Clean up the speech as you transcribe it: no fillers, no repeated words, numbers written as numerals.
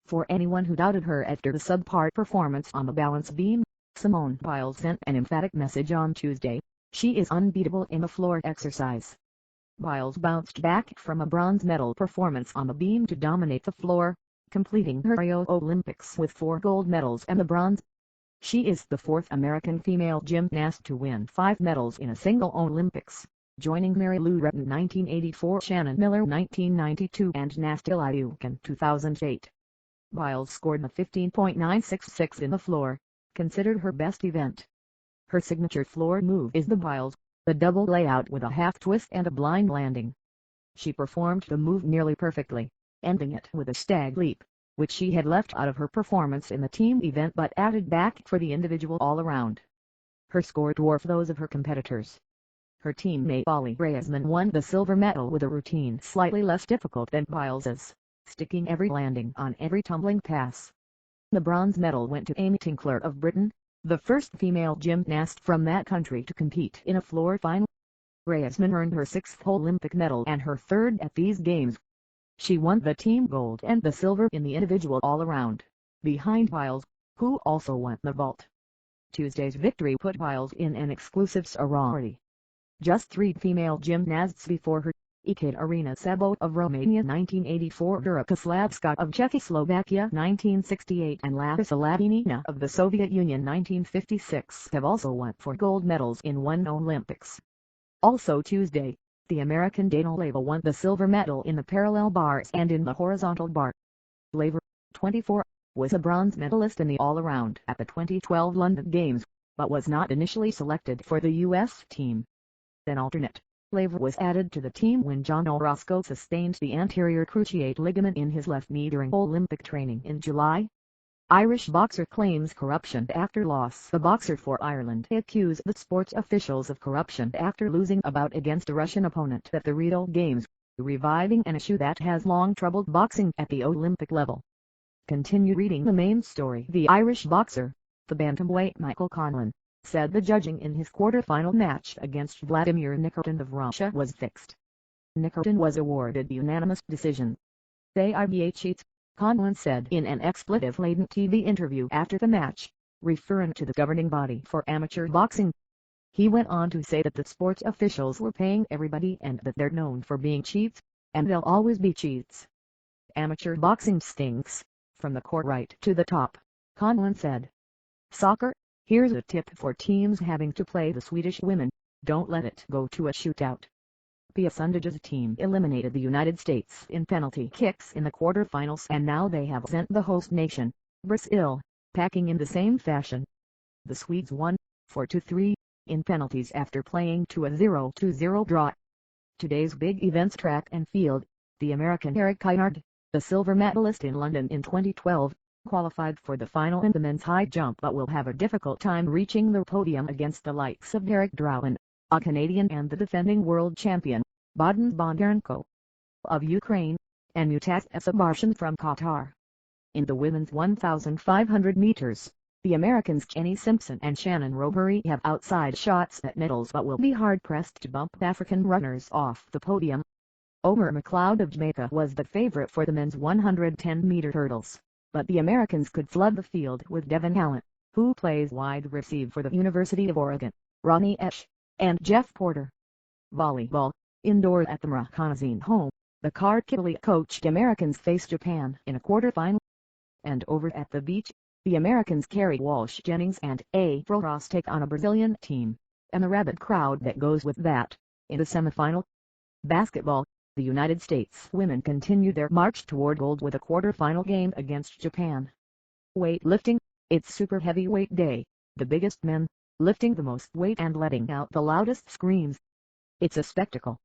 For anyone who doubted her after the subpar performance on the balance beam, Simone Biles sent an emphatic message on Tuesday. She is unbeatable in the floor exercise. Biles bounced back from a bronze medal performance on the beam to dominate the floor, completing her Rio Olympics with 4 gold medals and a bronze. She is the 4th American female gymnast to win 5 medals in a single Olympics, joining Mary Lou Retton 1984, Shannon Miller 1992 and Nastia Liukin in 2008. Biles scored a 15.966 in the floor, considered her best event. Her signature floor move is the Biles, the double layout with a half twist and a blind landing. She performed the move nearly perfectly, ending it with a stag leap, which she had left out of her performance in the team event but added back for the individual all-around. Her score dwarfed those of her competitors. Her teammate Ollie Raisman won the silver medal with a routine slightly less difficult than Biles's, sticking every landing on every tumbling pass. The bronze medal went to Amy Tinkler of Britain, the first female gymnast from that country to compete in a floor final. Raisman earned her 6th Olympic medal and her 3rd at these games. She won the team gold and the silver in the individual all-around, behind Biles, who also won the vault. Tuesday's victory put Biles in an exclusive sorority. Just 3 female gymnasts before her, Ekaterina Sabo of Romania 1984, Durica Slavska of Czechoslovakia 1968 and Larisa Lavynina of the Soviet Union 1956 have also won 4 gold medals in one Olympics. Also Tuesday, the American Dana Leyva won the silver medal in the parallel bars and in the horizontal bar. Leyva, 24, was a bronze medalist in the all-around at the 2012 London Games, but was not initially selected for the U.S. team. An alternate, Leyva was added to the team when John Orozco sustained the anterior cruciate ligament in his left knee during Olympic training in July. Irish boxer claims corruption after loss. The boxer for Ireland accused the sports officials of corruption after losing a bout against a Russian opponent at the Rio Games, reviving an issue that has long troubled boxing at the Olympic level. Continue reading the main story. The Irish boxer, the bantamweight Michael Conlan, said the judging in his quarter-final match against Vladimir Nikitin of Russia was fixed. Nikitin was awarded unanimous decision. Cheats, Conlan said in an expletive-laden TV interview after the match, referring to the governing body for amateur boxing. He went on to say that the sports officials were paying everybody and that they're known for being cheats, and they'll always be cheats. Amateur boxing stinks, from the court right to the top, Conlan said. Soccer, here's a tip for teams having to play the Swedish women, don't let it go to a shootout. Pia Sundhage's team eliminated the United States in penalty kicks in the quarterfinals and now they have sent the host nation, Brazil, packing in the same fashion. The Swedes won, 4-3, in penalties after playing to a 0-0 draw. Today's big events track and field, the American Eric Kynard, the silver medalist in London in 2012, qualified for the final in the men's high jump but will have a difficult time reaching the podium against the likes of Derek Drouin, a Canadian, and the defending world champion, Bohdan Bondarenko of Ukraine, and Mutat Esabarshan from Qatar. In the women's 1,500 meters, the Americans Jenny Simpson and Shannon Roberry have outside shots at medals but will be hard-pressed to bump African runners off the podium. Omar McLeod of Jamaica was the favorite for the men's 110-meter hurdles, but the Americans could flood the field with Devin Hallen, who plays wide receive for the University of Oregon, Ronnie Esch, and Jeff Porter. Volleyball, indoor at the Maracanazi home, the Kharkiv-coached Americans face Japan in a quarterfinal. And over at the beach, the Americans Kerry Walsh Jennings and April Ross take on a Brazilian team, and the rabid crowd that goes with that, in the semifinal. Basketball, the United States women continue their march toward gold with a quarterfinal game against Japan. Weightlifting, it's super heavyweight day, the biggest men, lifting the most weight and letting out the loudest screams. It's a spectacle.